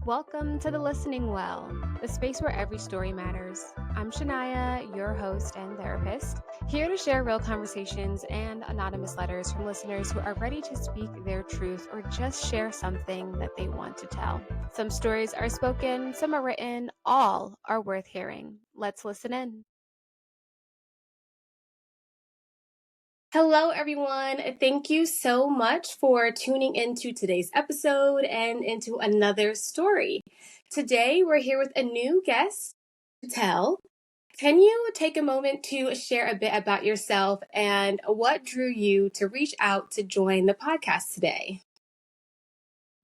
Welcome to the Listening Well, the space where every story matters. I'm Shania, your host and therapist, here to share real conversations and anonymous letters from listeners who are ready to speak their truth or just share something that they want to tell. Some stories are spoken, some are written, all are worth hearing. Let's listen in. Hello, everyone. Thank you so much for tuning into today's episode and into another story. Today, we're here with a new guest, Shatel. Can you take a moment to share a bit about yourself and what drew you to reach out to join the podcast today?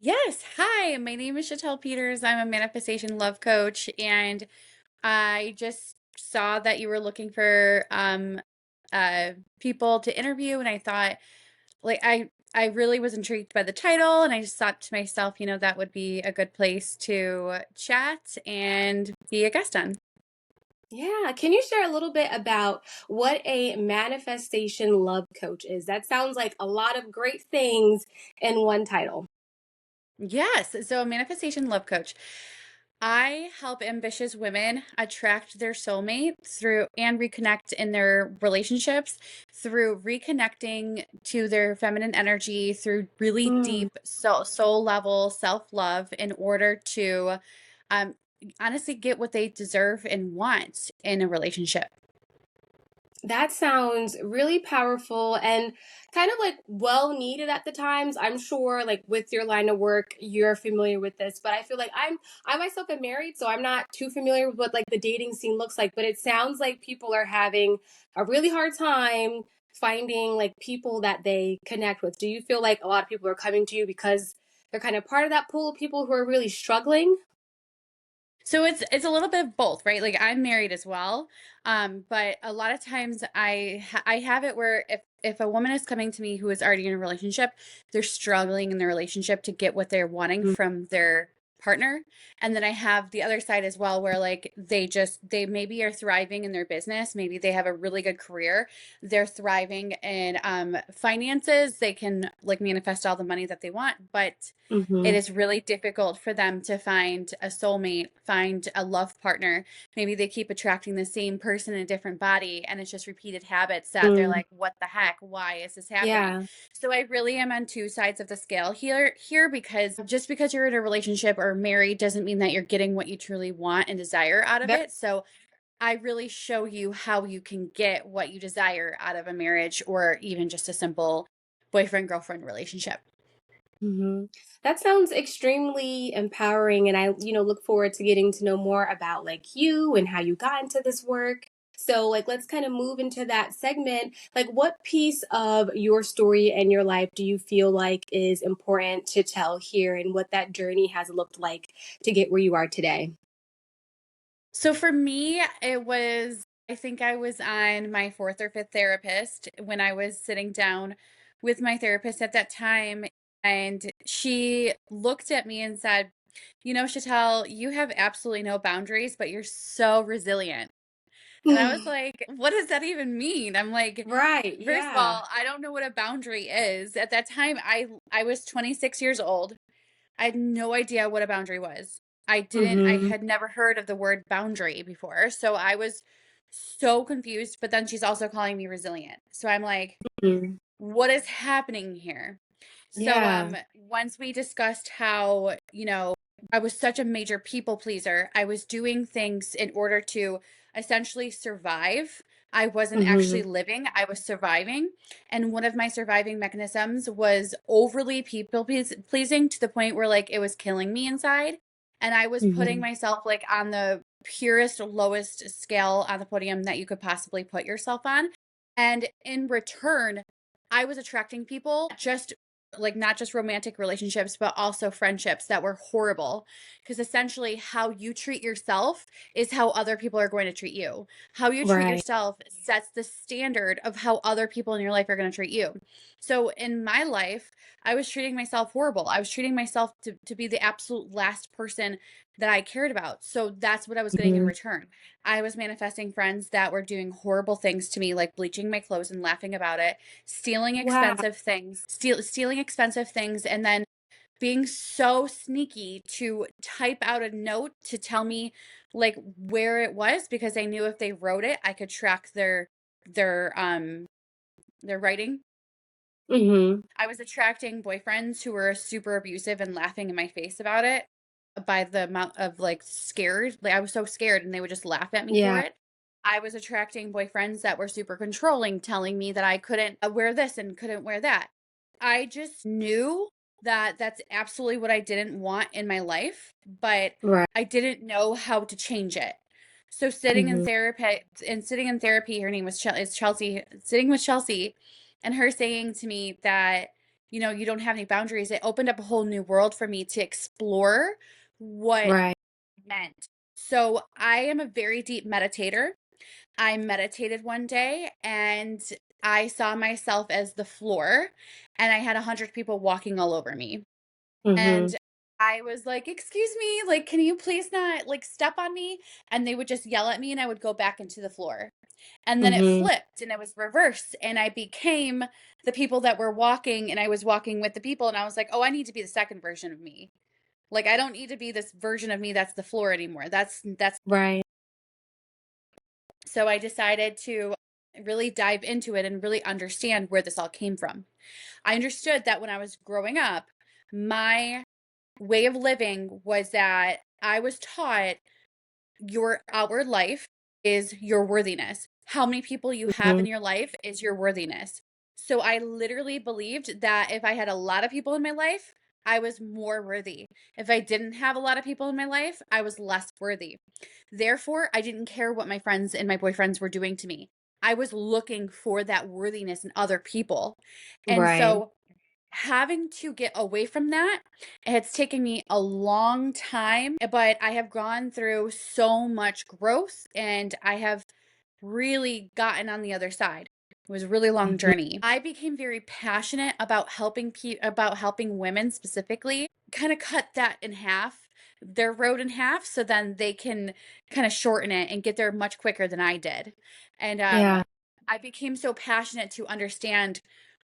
Yes. Hi, my name is Shatel Peters. I'm a manifestation love coach, and I just saw that you were looking for people to interview, and I thought I really was intrigued by the title, and I just thought to myself, that would be a good place to chat and be a guest on. Yeah, can you share a little bit about what a manifestation love coach is? That sounds like a lot of great things in one title. Yes, so a manifestation love coach. I help ambitious women attract their soulmate through and reconnect in their relationships through reconnecting to their feminine energy through really Mm. deep soul level self-love in order to um honestly get what they deserve and want in a relationship. That sounds really powerful and kind of like well needed at the times. I'm sure like with your line of work, you're familiar with this, but I feel like I myself am married, so I'm not too familiar with what like the dating scene looks like, but it sounds like people are having a really hard time finding like people that they connect with. Do you feel like a lot of people are coming to you because they're kind of part of that pool of people who are really struggling? So it's a little bit of both, right? Like I'm married as well. But a lot of times I have it where if a woman is coming to me who is already in a relationship, they're struggling in their relationship to get what they're wanting from their partner. And then I have the other side as well where like they maybe are thriving in their business, maybe they have a really good career, they're thriving in finances, they can like manifest all the money that they want, but it Mm-hmm. is really difficult for them to find a soulmate, find a love partner. Maybe they keep attracting the same person in a different body, and it's just repeated habits that they're Mm. like, what the heck? Why is this happening? Yeah. So I really am on two sides of the scale here because just because you're in a relationship or married doesn't mean that you're getting what you truly want and desire out of it. So I really show you how you can get what you desire out of a marriage or even just a simple boyfriend girlfriend relationship. Hmm. That sounds extremely empowering, and I look forward to getting to know more about like you and how you got into this work. So, like, let's kind of move into that segment. Like, what piece of your story and your life do you feel like is important to tell here, and what that journey has looked like to get where you are today? So for me, I think I was on my fourth or fifth therapist when I was sitting down with my therapist at that time. And she looked at me and said, Chatel, you have absolutely no boundaries, but you're so resilient. And I was like, what does that even mean? I'm like, Right. first of Yeah. all, I don't know what a boundary is. At that time, I was 26 years old. I had no idea what a boundary was. I Hmm. had never heard of the word boundary before. So I was so confused. But then she's also calling me resilient. So I'm like, what is happening here? So Yeah. once we discussed how, I was such a major people pleaser, I was doing things in order to essentially survive. I wasn't Hmm. actually living, I was surviving. And one of my surviving mechanisms was overly pleasing to the point where like it was killing me inside. And I was putting Hmm. myself like on the purest, lowest scale on the podium that you could possibly put yourself on. And in return, I was attracting people just like not just romantic relationships, but also friendships that were horrible. Because essentially, how you treat yourself is how other people are going to treat you. How you treat Right. yourself sets the standard of how other people in your life are going to treat you. So in my life, I was treating myself horrible. I was treating myself to be the absolute last person that I cared about. So that's what I was getting in Hmm. return. I was manifesting friends that were doing horrible things to me, like bleaching my clothes and laughing about it, stealing Wow. expensive things, stealing expensive things, and then being so sneaky to type out a note to tell me like where it was, because I knew if they wrote it, I could track their their writing. Mhm. I was attracting boyfriends who were super abusive and laughing in my face about it by the amount of like scared. Like I was so scared and they would just laugh at me for Yeah. it. I was attracting boyfriends that were super controlling, telling me that I couldn't wear this and couldn't wear that. I just knew that that's absolutely what I didn't want in my life, but Right. I didn't know how to change it. So Mhm. sitting in therapy, her name was is Chelsea, sitting with Chelsea, and her saying to me that, you know, you don't have any boundaries. It opened up a whole new world for me to explore what Right. it meant. So I am a very deep meditator. I meditated one day and I saw myself as the floor, and I had 100 people walking all over me. Mhm. And I was like, "Excuse me, like, can you please not like step on me?" And they would just yell at me and I would go back into the floor. And then it Mhm. flipped and it was reversed and I became the people that were walking, and I was walking with the people, and I was like, "Oh, I need to be the second version of me. Like I don't need to be this version of me that's the floor anymore. That's." Right. So I decided to really dive into it and really understand where this all came from. I understood that when I was growing up, my way of living was that I was taught your outward life is your worthiness. How many people you have in Mhm. your life is your worthiness. So I literally believed that if I had a lot of people in my life, I was more worthy. If I didn't have a lot of people in my life, I was less worthy. Therefore, I didn't care what my friends and my boyfriends were doing to me. I was looking for that worthiness in other people. And Right. so having to get away from that, it's taken me a long time, but I have gone through so much growth and I have really gotten on the other side. It was a really long Mhm. journey. I became very passionate about about helping women specifically kind of cut that in half, their road in half, so then they can kind of shorten it and get there much quicker than I did. And Yeah. I became so passionate to understand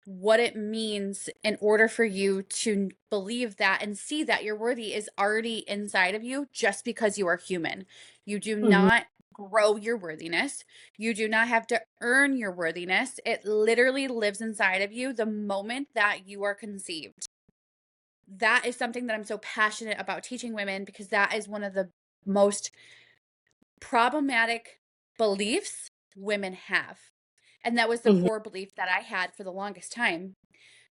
what it means in order for you to believe that and see that your worthy is already inside of you just because you are human. You do Mhm. not grow your worthiness. You do not have to earn your worthiness. It literally lives inside of you the moment that you are conceived. That is something that I'm so passionate about teaching women, because that is one of the most problematic beliefs women have. And that was the Mhm. core belief that I had for the longest time.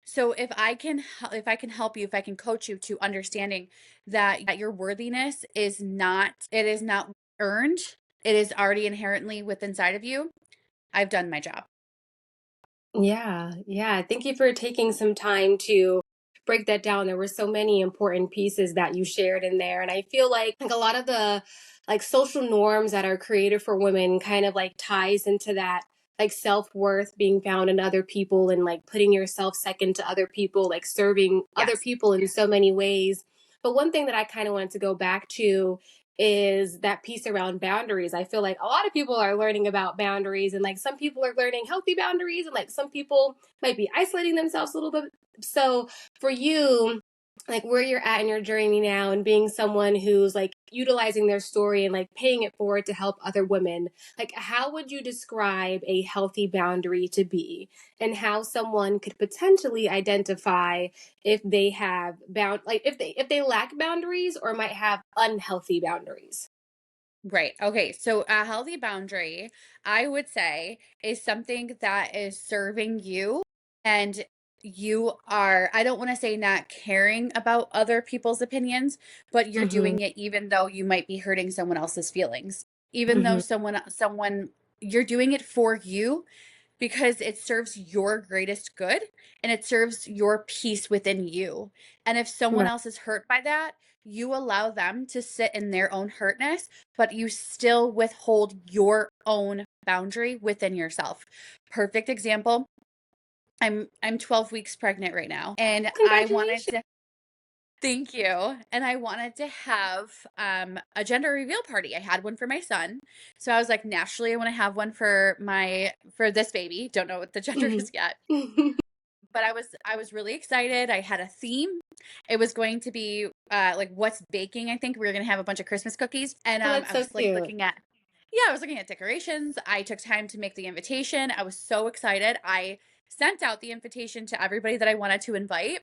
So if I can help you, if I can coach you to understanding that your worthiness is not, it is not earned, it is already inherently within inside of you, I've done my job. Yeah, yeah. Thank you for taking some time to break that down. There were so many important pieces that you shared in there. And I feel like a lot of the like social norms that are created for women kind of like ties into that like self-worth being found in other people and like putting yourself second to other people, like serving other Yes. people in so many ways. But one thing that I kind of wanted to go back to is that piece around boundaries. I feel like a lot of people are learning about boundaries, and like some people are learning healthy boundaries, and like some people might be isolating themselves a little bit. So for you, like where you're at in your journey now and being someone who's like utilizing their story and like paying it forward to help other women, like how would you describe a healthy boundary to be, and how someone could potentially identify if they have bound like if they lack boundaries or might have unhealthy boundaries? Right. Okay. So a healthy boundary, I would say, is something that is serving you, and you are, I don't want to say not caring about other people's opinions, but you're Mhm. doing it even though you might be hurting someone else's feelings. Even though Mhm. someone you're doing it for you, because it serves your greatest good and it serves your peace within you. And if someone Right. else is hurt by that, you allow them to sit in their own hurtness, but you still withhold your own boundary within yourself. Perfect example. I'm 12 weeks pregnant right now, and I wanted Congratulations. to thank you. And I wanted to have a gender reveal party. I had one for my son. So I was like, naturally I want to have one for this baby. Don't know what the gender Mhm. is yet. But I was really excited. I had a theme. It was going to be like what's baking. I think we were going to have a bunch of Christmas cookies, and Oh, that's I so was like cute. looking at yeah, I was looking at decorations. I took time to make the invitation. I was so excited. I sent out the invitation to everybody that I wanted to invite.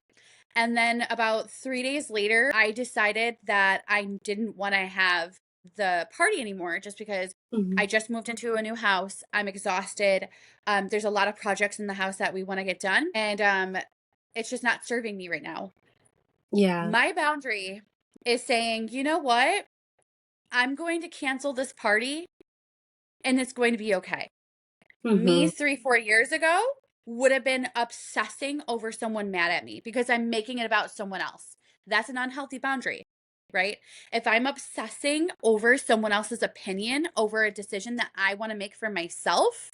And then about 3 days later, I decided that I didn't want to have the party anymore just because Hmm. I just moved into a new house. I'm exhausted. There's a lot of projects in the house that we want to get done. And it's just not serving me right now. Yeah. My boundary is saying, you know what? I'm going to cancel this party and it's going to be okay. Me Hmm. 3, 4 years ago would have been obsessing over someone mad at me because I'm making it about someone else. That's an unhealthy boundary, right? If I'm obsessing over someone else's opinion over a decision that I want to make for myself,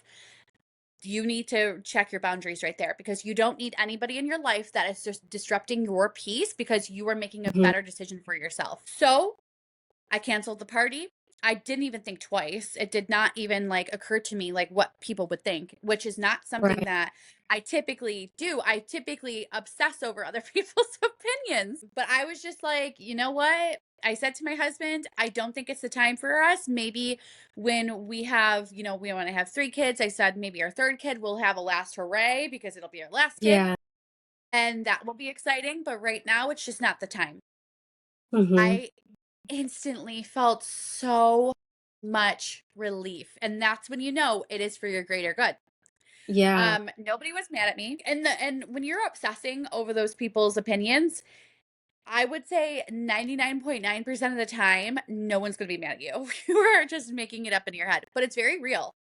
you need to check your boundaries right there because you don't need anybody in your life that is just disrupting your peace because you are making a Hmm. better decision for yourself. So I canceled the party. I didn't even think twice. It did not even like occur to me like what people would think, which is not something Right. that I typically do. I typically obsess over other people's opinions. But I was just like, you know what? I said to my husband, I don't think it's the time for us. Maybe when we have, we want to have 3 kids. I said maybe our third kid will have a last hooray because it'll be our last kid. Yeah. And that will be exciting. But right now, it's just not the time. Hmm. I instantly felt so much relief. And that's when you know it is for your greater good. Yeah. Nobody was mad at me. And when you're obsessing over those people's opinions, I would say 99.9% of the time, no one's going to be mad at you. You are just making it up in your head, but it's very real.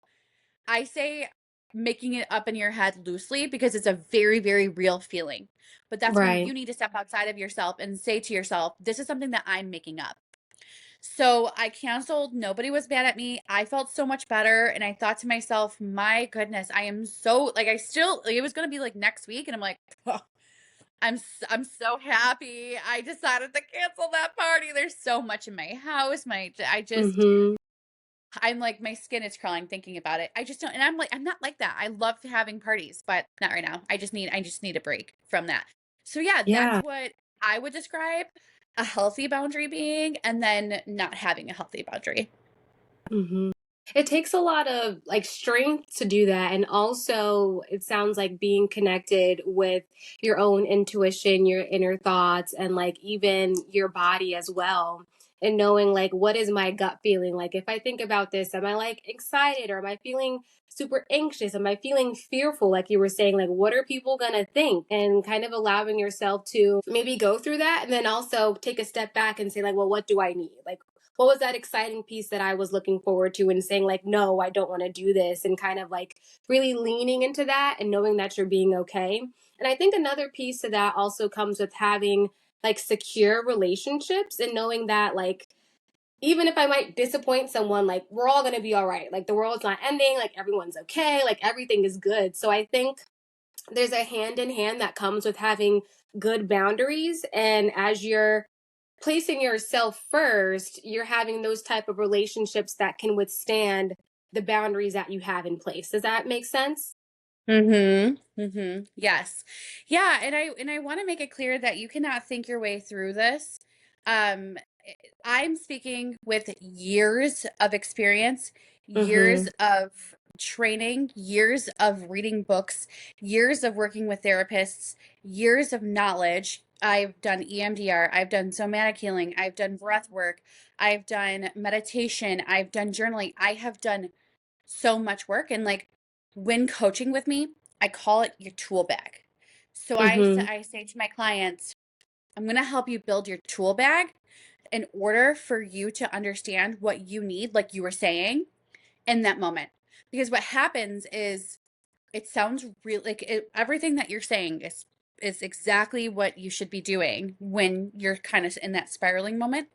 I say making it up in your head loosely because it's a very, very real feeling. But that's when Right. you need to step outside of yourself and say to yourself, this is something that I'm making up. So I canceled. Nobody was mad at me. I felt so much better. And I thought to myself, my goodness, I am so like, I still, like, it was going to be like next week. And I'm like, oh, I'm so happy. I decided to cancel that party. There's so much in my house. Hmm. I'm like, my skin is crawling thinking about it. I just don't, and I'm like, I'm not like that. I love having parties, but not right now. I just need a break from that. So yeah, that's Yeah. what I would describe a healthy boundary being, and then not having a healthy boundary. Hmm. It takes a lot of like strength to do that. And also, it sounds like being connected with your own intuition, your inner thoughts, and like even your body as well. And knowing like, what is my gut feeling? Like, if I think about this, am I like excited or am I feeling super anxious? Am I feeling fearful? Like you were saying, like, what are people going to think? And kind of allowing yourself to maybe go through that and then also take a step back and say, like, well, what do I need? Like, what was that exciting piece that I was looking forward to and saying like, no, I don't want to do this, and kind of like really leaning into that and knowing that you're being okay. And I think another piece to that also comes with having like secure relationships and knowing that like even if I might disappoint someone, like we're all going to be all right. Like the world's not ending, like everyone's okay, like everything is good. So I think there's a hand in hand that comes with having good boundaries, and as you're placing yourself first, you're having those type of relationships that can withstand the boundaries that you have in place. Does that make sense? Yes. Yeah, and I want to make it clear that you cannot think your way through this. Um I- I'm speaking with years of experience, years Mhm. of training, years of reading books, years of working with therapists, years of knowledge. I've done EMDR, I've done somatic healing, I've done breath work, I've done meditation, I've done journaling. I have done so much work, and like when coaching with me, I call it your tool bag. So Mhm. I say to my clients, I'm going to help you build your tool bag in order for you to understand what you need, like you were saying, in that moment. Because what happens is it sounds real like everything that you're saying is exactly what you should be doing when you're kind of in that spiraling moment.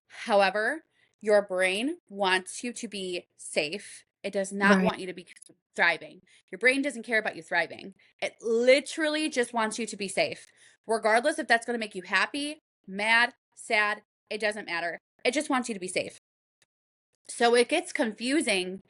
However, your brain wants you to be safe. It does not Right. want you to be thriving. Your brain doesn't care about you thriving. It literally just wants you to be safe. Regardless if that's going to make you happy, mad, sad, it doesn't matter. It just wants you to be safe. So it gets confusing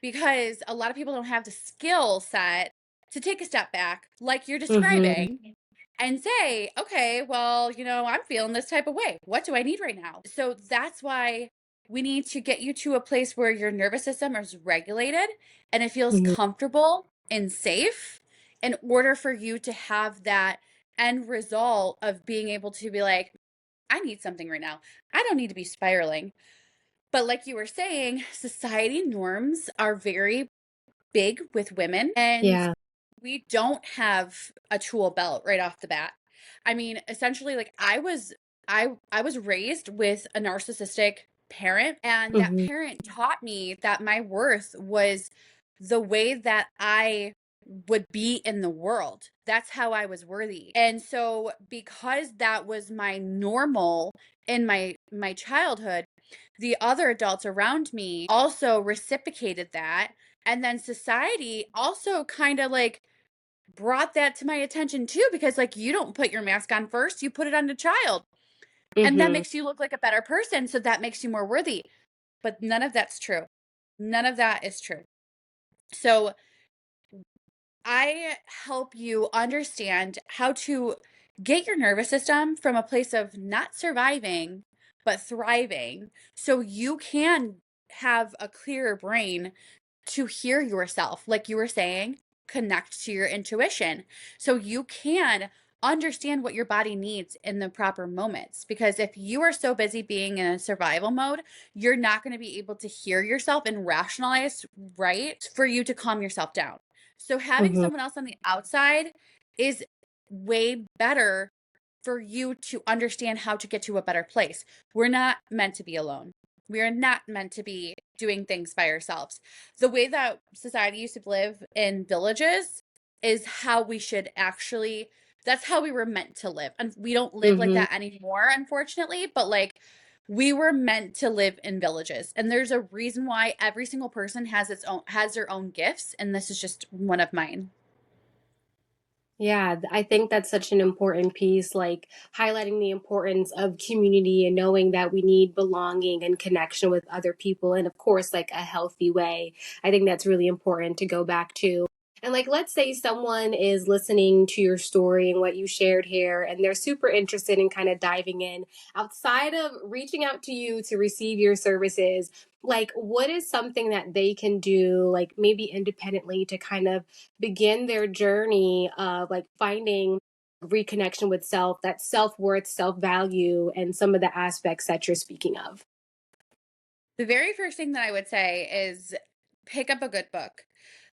because a lot of people don't have the skill set to take a step back, like you're Mhm. describing, and say, okay, well, I'm feeling this type of way. What do I need right now? So that's why we need to get you to a place where your nervous system is regulated and it feels Mhm. comfortable and safe in order for you to have that end result of being able to be like, I need something right now. I don't need to be spiraling. But like you were saying, society norms are very big with women, and Yeah. we don't have a tool belt right off the bat. I mean, essentially, like I was raised with a narcissistic parent, and that Hmm. parent taught me that my worth was the way that I would be in the world. That's how I was worthy. And so because that was my normal in my childhood, the other adults around me also reciprocated that, and then society also kind of like brought that to my attention too, because like you don't put your mask on first, you put it on the child. And that Hmm. makes you look like a better person. So that makes you more worthy. But none of that's true. None of that is true. So I help you understand how to get your nervous system from a place of not surviving, but thriving. So you can have a clearer brain to hear yourself, like you were saying, connect to your intuition. So you can understand what your body needs in the proper moments. Because if you are so busy being in a survival mode, you're not going to be able to hear yourself and rationalize right for you to calm yourself down. So having Hmm. someone else on the outside is way better for you to understand how to get to a better place. We're not meant to be alone. We are not meant to be doing things by ourselves. The way that society used to live in villages is how we should actually, that's how we were meant to live. And we don't live like Hmm. that anymore, unfortunately, but like we were meant to live in villages. And there's a reason why every single person has their own gifts, and this is just one of mine. Yeah, I think that's such an important piece, like highlighting the importance of community and knowing that we need belonging and connection with other people, and of course, like a healthy way. I think that's really important to go back to. And like, let's say someone is listening to your story and what you shared here, and they're super interested in kind of diving in outside of reaching out to you to receive your services. Like, what is something that they can do, like maybe independently, to kind of begin their journey of like finding reconnection with self, that self-worth, self-value, and some of the aspects that you're speaking of? The very first thing that I would say is pick up a good book.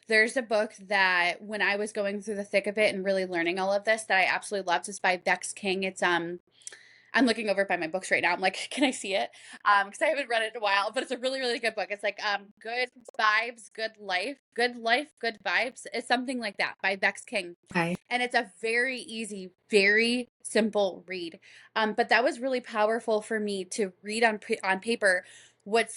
There's a book that when I was going through the thick of it and really learning all of this that I absolutely loved. It's by Bex King. It's I'm looking over by my books right now. I'm like, can I see it? Because I haven't read it in a while, but it's a really, really good book. It's like Good Vibes, Good Life, Good Vibes. It's something like that by Bex King. Okay. And it's a very easy, very simple read. But that was really powerful for me to read on paper what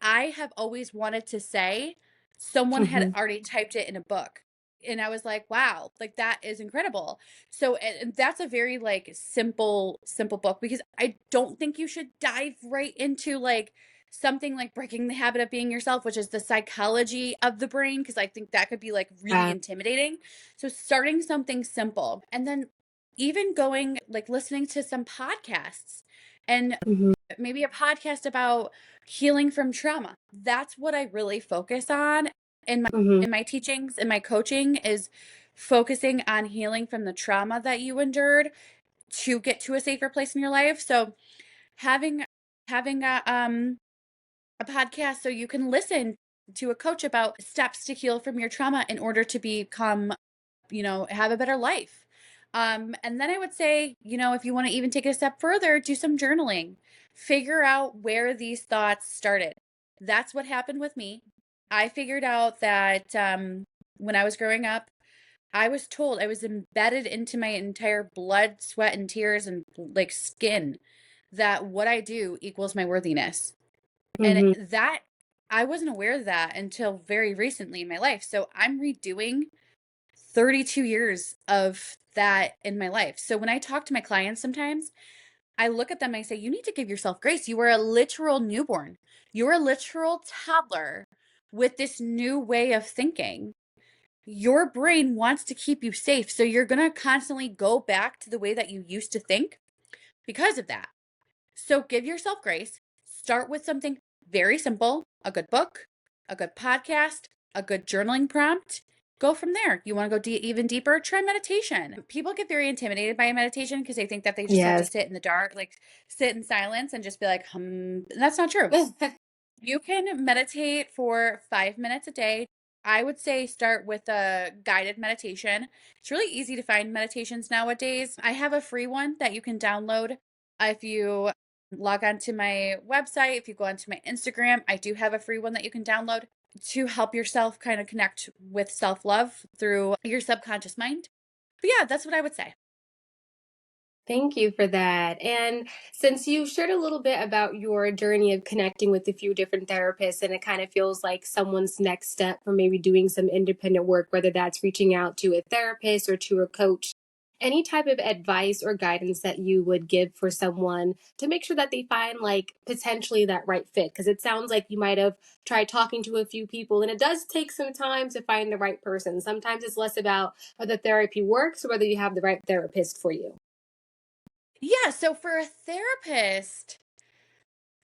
I have always wanted to say. Someone had Hmm. already typed it in a book. And I was like, wow, like that is incredible. So and that's a very like simple book, because I don't think you should dive right into like something like Breaking the Habit of Being Yourself, which is the psychology of the brain, because I think that could be like really Yeah. intimidating. So starting something simple, and then even going like listening to some podcasts, and Hmm. maybe a podcast about healing from trauma. That's what I really focus on in my Hmm. in my teachings, in my coaching, is focusing on healing from the trauma that you endured to get to a safer place in your life. So having having a podcast so you can listen to a coach about steps to heal from your trauma in order to become, have a better life. And then I would say, if you want to even take it a step further, do some journaling. Figure out where these thoughts started. That's what happened with me. I figured out that when I was growing up, I was told, I was embedded into my entire blood, sweat, and tears and like skin, that what I do equals my worthiness. And Hmm. that I wasn't aware of that until very recently in my life. So I'm redoing 32 years of that in my life. So when I talk to my clients sometimes, I look at them and I say, you need to give yourself grace. You are a literal newborn. You're a literal toddler with this new way of thinking. your brain wants to keep you safe. So you're going to constantly go back to the way that you used to think because of that. So give yourself grace. Start with something very simple, a good book, a good podcast, a good journaling prompt. Go from there. You want to go even deeper? Try meditation. People get very intimidated by meditation because they think that they just have to Yes. sit in the dark, like sit in silence and just be like, That's not true. You can meditate for 5 minutes a day. I would say start with a guided meditation. It's really easy to find meditations nowadays. I have a free one that you can download. If you log on to my website, if you go onto my Instagram, I do have a free one that you can download to help yourself kind of connect with self love through your subconscious mind. But yeah, that's what I would say. Thank you for that. And since you shared a little bit about your journey of connecting with a few different therapists, and it kind of feels like someone's next step for maybe doing some independent work, whether that's reaching out to a therapist or to a coach, any type of advice or guidance that you would give for someone to make sure that they find like potentially that right fit? Because it sounds like you might have tried talking to a few people, and it does take some time to find the right person. Sometimes it's less about whether therapy works or whether you have the right therapist for you. Yeah, so for a therapist,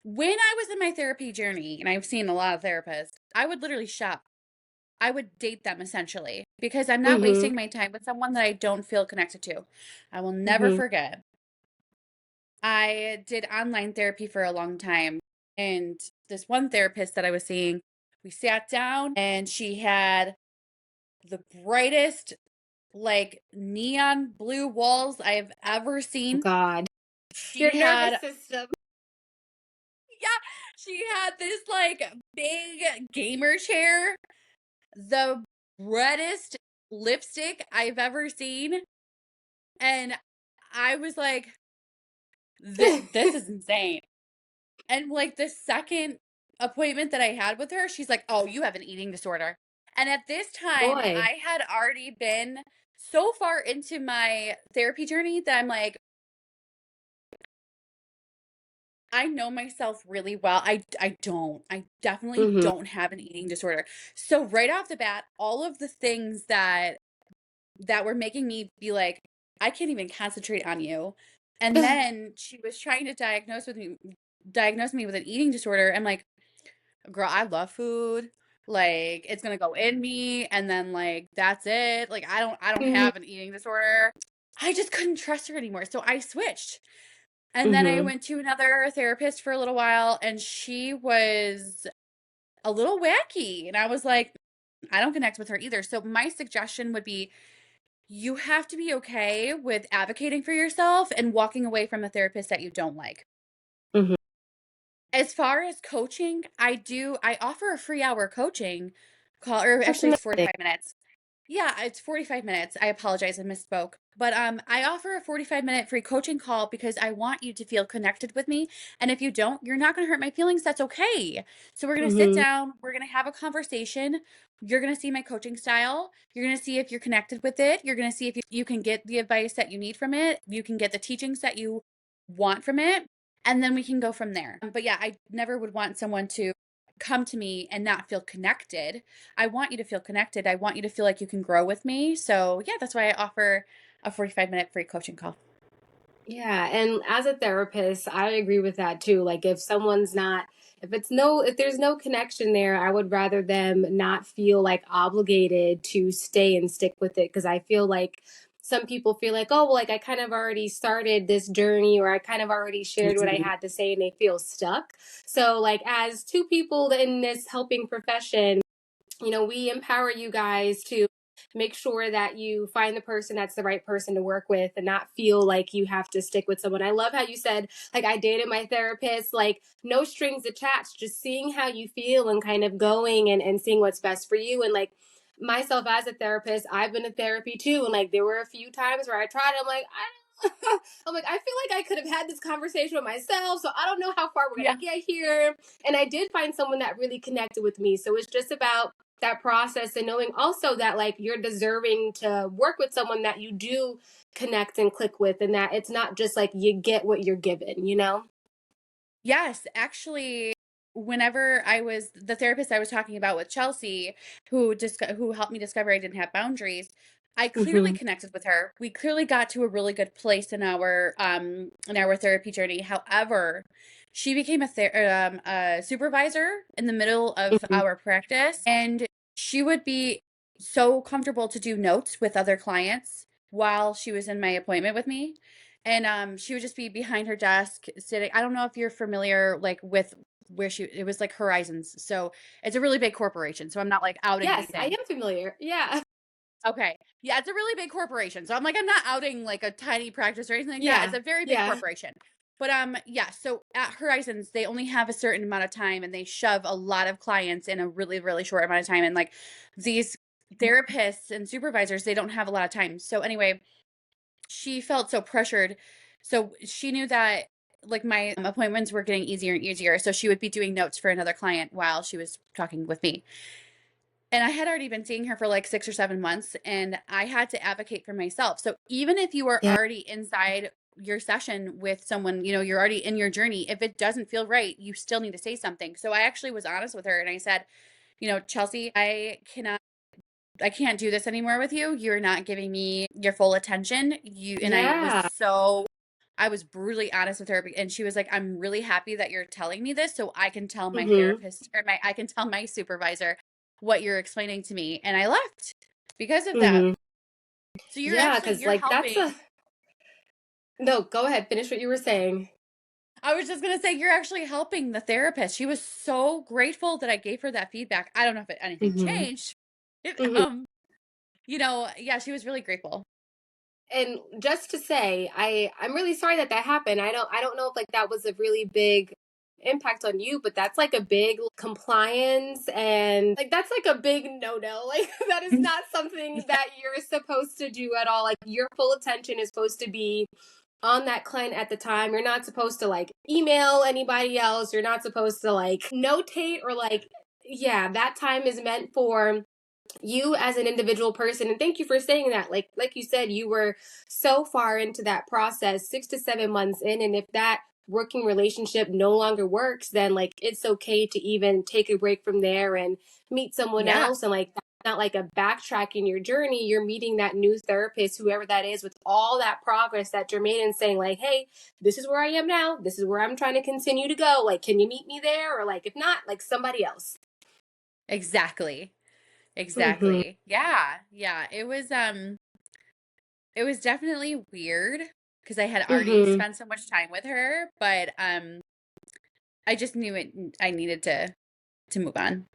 when I was in my therapy journey, and I've seen a lot of therapists, I would literally shop. I would date them essentially because I'm not Mm-hmm. wasting my time with someone that I don't feel connected to. I will never Mm-hmm. forget. I did online therapy for a long time, and this one therapist that I was seeing, we sat down and she had the brightest, like neon blue walls I have ever seen. God. Your She nervous had, system. yeah, she had this like big gamer chair, the reddest lipstick I've ever seen. And I was like, this is insane. And like the second appointment that I had with her, she's like, oh, you have an eating disorder. And at this time, Boy. I had already been so far into my therapy journey that I'm like, I know myself really well. I definitely Mm-hmm. don't have an eating disorder. So right off the bat, all of the things that were making me be like, I can't even concentrate on you. And then she was trying to diagnose me with an eating disorder. I'm like, girl, I love food. Like it's gonna go in me, and then like that's it. Like I don't Mm-hmm. have an eating disorder. I just couldn't trust her anymore. So I switched. And then I Mm-hmm. went to another therapist for a little while, and she was a little wacky. And I was like, I don't connect with her either. So my suggestion would be you have to be okay with advocating for yourself and walking away from a therapist that you don't like. Mm-hmm. As far as coaching, I offer a free hour coaching call, or That's actually it's amazing. 45 minutes. Yeah, it's 45 minutes. I apologize, I misspoke. But I offer a 45-minute free coaching call because I want you to feel connected with me. And if you don't, you're not going to hurt my feelings. That's okay. So we're going to sit Mm-hmm. down, we're going to have a conversation. You're going to see my coaching style. You're going to see if you're connected with it. You're going to see if you can get the advice that you need from it. You can get the teachings that you want from it. And then we can go from there. But yeah, I never would want someone to come to me and not feel connected. I want you to feel connected. I want you to feel like you can grow with me. So, yeah, that's why I offer a 45-minute free coaching call. Yeah, and as a therapist, I agree with that too. Like if someone's not if there's no connection there, I would rather them not feel like obligated to stay and stick with it because I feel like some people feel like, "Oh, well, like I kind of already started this journey or I kind of already shared what I Mhm. had to say," and they feel stuck. So, like as two people in this helping profession, we empower you guys to make sure that you find the person that's the right person to work with and not feel like you have to stick with someone. I love how you said, like, I dated my therapist, like, no strings attached, just seeing how you feel and kind of going and seeing what's best for you. And, like, myself as a therapist, I've been to therapy too. And, like, there were a few times where I tried, I'm like, I'm like, I feel like I could have had this conversation with myself. So I don't know how far we're going Yeah. to get here. And I did find someone that really connected with me. So it's just about that process and knowing also that like you're deserving to work with someone that you do connect and click with and that it's not just like you get what you're given. Yes, actually, whenever I was the therapist I was talking about with Chelsea, who helped me discover I didn't have boundaries, I clearly Mm-hmm. connected with her. We clearly got to a really good place in our therapy journey. However, she became a supervisor in the middle of Mm-hmm. our practice, and she would be so comfortable to do notes with other clients while she was in my appointment with me. And she would just be behind her desk sitting. I don't know if you're familiar like with where it was like Horizons. So it's a really big corporation. So I'm not like outing Yes, I anything. am familiar. Yeah. Okay. Yeah, it's a really big corporation. So I'm not outing like a tiny practice or anything like that. It's Yeah. a very big Yeah. corporation. But yeah, so at Horizons, they only have a certain amount of time and they shove a lot of clients in a really, really short amount of time. And like these therapists and supervisors, they don't have a lot of time. So anyway, she felt so pressured. So she knew that like my appointments were getting easier and easier. So she would be doing notes for another client while she was talking with me. And I had already been seeing her for like 6 or 7 months, and I had to advocate for myself. So even if you are Yeah. already inside your session with someone, you're already in your journey, if it doesn't feel right, you still need to say something. So I actually was honest with her and I said, Chelsea, I can't do this anymore with you. You're not giving me your full attention. And Yeah. I was brutally honest with her and she was like, I'm really happy that you're telling me this so I can tell my Mm-hmm. therapist or I can tell my supervisor what you're explaining to me. And I left because of that. Mm-hmm. So Yeah, because you're like that's helping. a no, go ahead, finish what you were saying. I was just going to say, you're actually helping the therapist. She was so grateful that I gave her that feedback. I don't know if anything Mm-hmm. changed. Mm-hmm. Yeah, she was really grateful. And just to say, I'm really sorry that that happened. I don't know if like that was a really big impact on you, but that's like a big compliance and like that's like a big no-no. Like that is not something Yeah. that you're supposed to do at all. Like your full attention is supposed to be on that client at the time. You're not supposed to like email anybody else. You're not supposed to like notate or like yeah, that time is meant for you as an individual person. And thank you for saying that. Like you said, you were so far into that process, 6 to 7 months in, and if that working relationship no longer works, then like it's okay to even take a break from there and meet someone Yeah, else. And like that's not like a backtrack in your journey. You're meeting that new therapist, whoever that is, with all that progress that you're made and saying like, hey, this is where I am now, this is where I'm trying to continue to go, like can you meet me there, or like if not, like somebody else. exactly. Mm-hmm. Exactly. Yeah. Yeah. It was definitely weird because I had already Mm-hmm. spent so much time with her, but I just knew I needed to move on.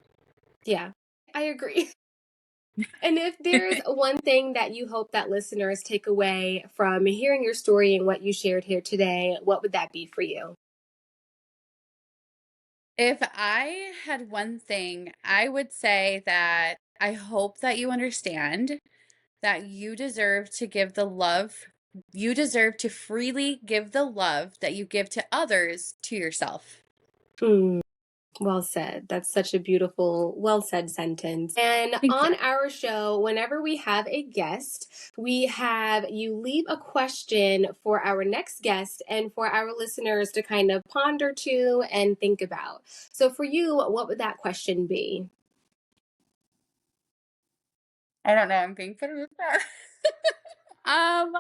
Yeah, I agree. And if there's one thing that you hope that listeners take away from hearing your story and what you shared here today, what would that be for you? If I had one thing, I would say that I hope that you understand that you deserve to freely give the love that you give to others to yourself. Hmm. Well said. That's such a beautiful, well said sentence. And Thank you. on our show, whenever we have a guest, we have you leave a question for our next guest and for our listeners to kind of ponder to and think about. So for you, what would that question be? I don't know. I'm being put on the spot. Um,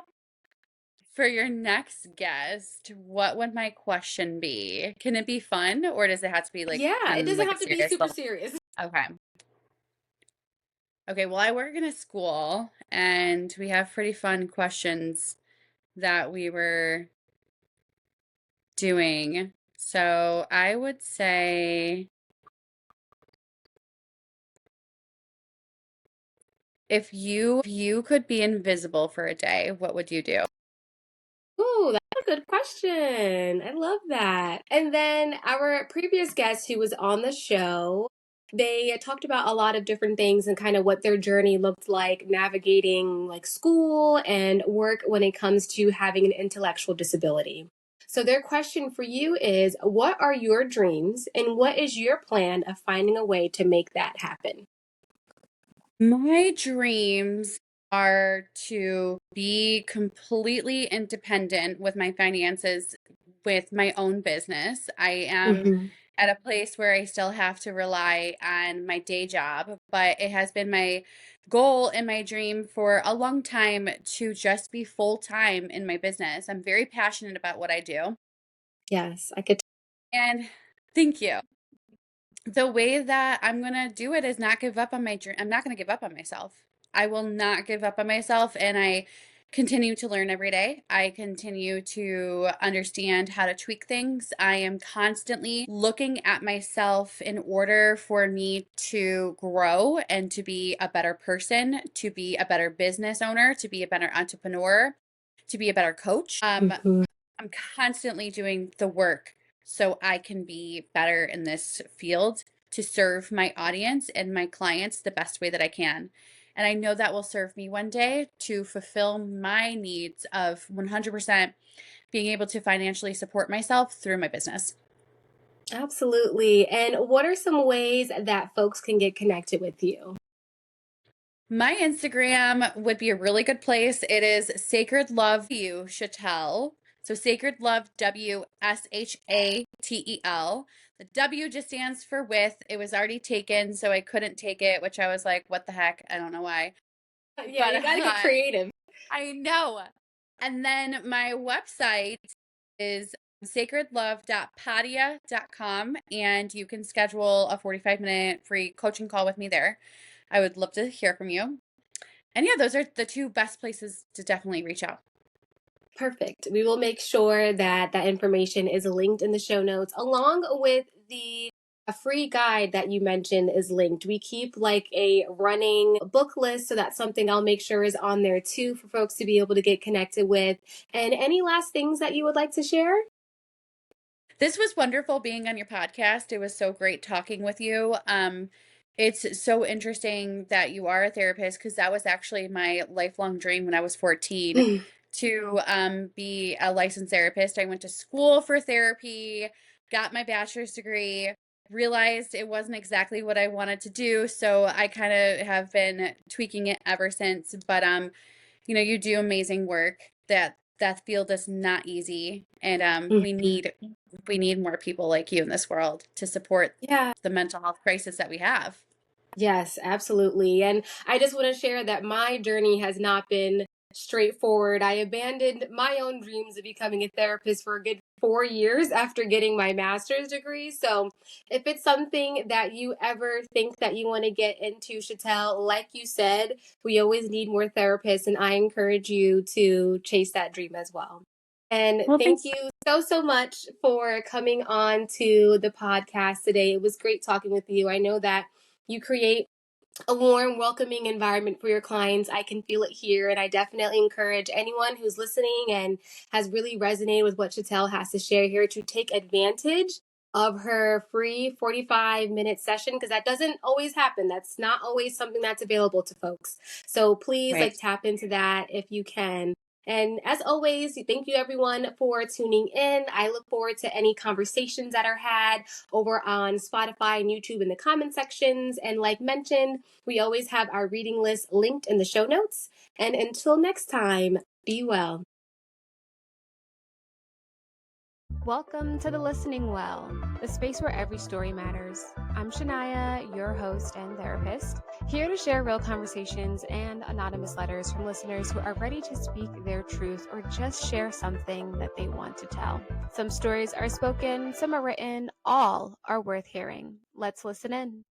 for your next guest, what would my question be? Can it be fun or does it have to be like Yeah, it on doesn't like a have to be serious super level? serious. Okay. Okay, well, I work in a school and we have pretty fun questions that we were doing. So I would say if you could be invisible for a day, what would you do? Ooh, that's a good question. I love that. And then our previous guest who was on the show, they talked about a lot of different things and kind of what their journey looked like navigating like school and work when it comes to having an intellectual disability. So their question for you is, what are your dreams and what is your plan of finding a way to make that happen? My dreams are to be completely independent with my finances with my own business. I am Mm-hmm. at a place where I still have to rely on my day job, but it has been my goal and my dream for a long time to just be full time in my business. I'm very passionate about what I do. Yes, I could. And thank you. The way that I'm gonna do it is not give up on my dream. I'm not gonna give up on myself. I will not give up on myself, and I continue to learn every day. I continue to understand how to tweak things. I am constantly looking at myself in order for me to grow and to be a better person, to be a better business owner, to be a better entrepreneur, to be a better coach. Mhm. I'm constantly doing the work so I can be better in this field to serve my audience and my clients the best way that I can. And I know that will serve me one day to fulfill my needs of 100% being able to financially support myself through my business. Absolutely. And what are some ways that folks can get connected with you? My Instagram would be a really good place. It is Sacred Love You Shatel. So Sacred Love WSHATEL. The W just stands for with. It was already taken, so I couldn't take it, which I was like, what the heck? I don't know why. Yeah, But you got to get creative. I know. And then my website is sacredlove.padia.com, and you can schedule a 45-minute free coaching call with me there. I would love to hear from you. And yeah, those are the two best places to definitely reach out. Perfect. We will make sure that that information is linked in the show notes, along with the a free guide that you mentioned is linked. We keep like a running book list, so that's something I'll make sure is on there too for folks to be able to get connected with. And any last things that you would like to share? This was wonderful being on your podcast. It was so great talking with you. It's so interesting that you are a therapist because that was actually my lifelong dream when I was 14 to be a licensed therapist. I went to school for therapy, got my bachelor's degree, realized it wasn't exactly what I wanted to do. So I kind of have been tweaking it ever since. But you do amazing work. That field is not easy, and Mhm. we need more people like you in this world to support Yeah. the mental health crisis that we have. Yes, absolutely. And I just want to share that my journey has not been straightforward. I abandoned my own dreams of becoming a therapist for a good 4 years after getting my master's degree. So, if it's something that you ever think that you want to get into, Chatel, like you said, we always need more therapists, and I encourage you to chase that dream as well. And Well, thank thanks. you so, so much for coming on to the podcast today. It was great talking with you. I know that you create a warm, welcoming environment for your clients. I can feel it here. And I definitely encourage anyone who's listening and has really resonated with what Chatel has to share here to take advantage of her free 45-minute session, because that doesn't always happen. That's not always something that's available to folks. So please Right. like tap into that if you can. And as always, thank you everyone for tuning in. I look forward to any conversations that are had over on Spotify and YouTube in the comment sections. And like mentioned, we always have our reading list linked in the show notes. And until next time, be well. Welcome to the Listening Well, the space where every story matters. I'm Shania, your host and therapist, here to share real conversations and anonymous letters from listeners who are ready to speak their truth or just share something that they want to tell. Some stories are spoken, some are written, all are worth hearing. Let's listen in.